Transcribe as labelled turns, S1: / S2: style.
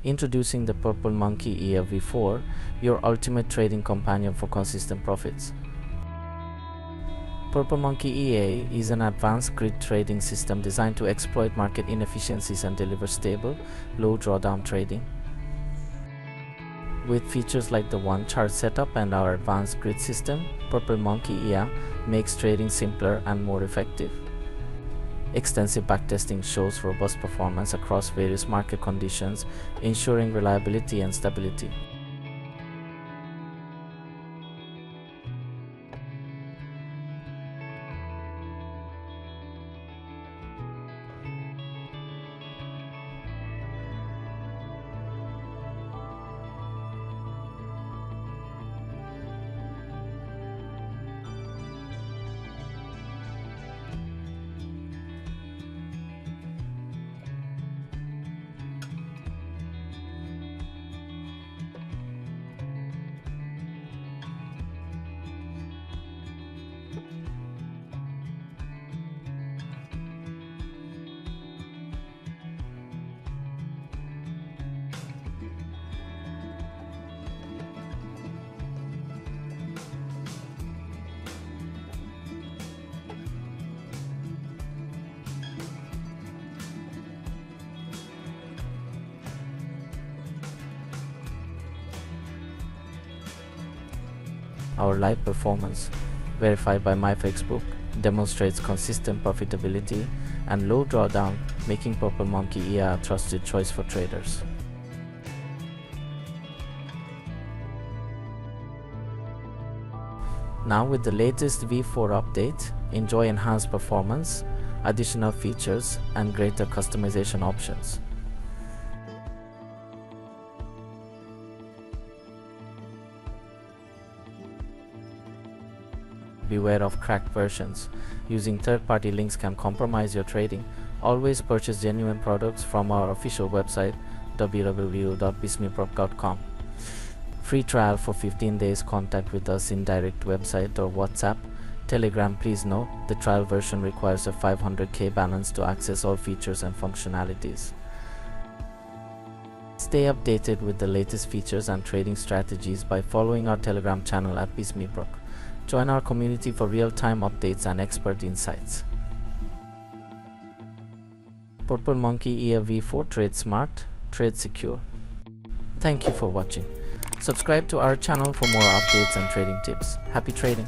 S1: Introducing the Purple Monkey EA V4, your ultimate trading companion for consistent profits. Purple Monkey EA is an advanced grid trading system designed to exploit market inefficiencies and deliver stable, low drawdown trading. With features like the one chart setup and our advanced grid system, Purple Monkey EA makes trading simpler and more effective. Extensive backtesting shows robust performance across various market conditions, ensuring reliability and stability. Our live performance, verified by Myfxbook, demonstrates consistent profitability and low drawdown, making Purple Monkey EA a trusted choice for traders. Now with the latest V4 update, enjoy enhanced performance, additional features, and greater customization options. Beware of cracked versions. Using third-party links can compromise your trading. Always purchase genuine products from our official website www.myfxbook.com. Free trial for 15 days. Contact with us in direct website or WhatsApp. Telegram, please note, the trial version requires a 500k balance to access all features and functionalities. Stay updated with the latest features and trading strategies by following our Telegram channel at Myfxbook. Join our community for real-time updates and expert insights. Purple Monkey EA V4, trade smart, trade secure. Thank you for watching. Subscribe to our channel for more updates and trading tips. Happy trading!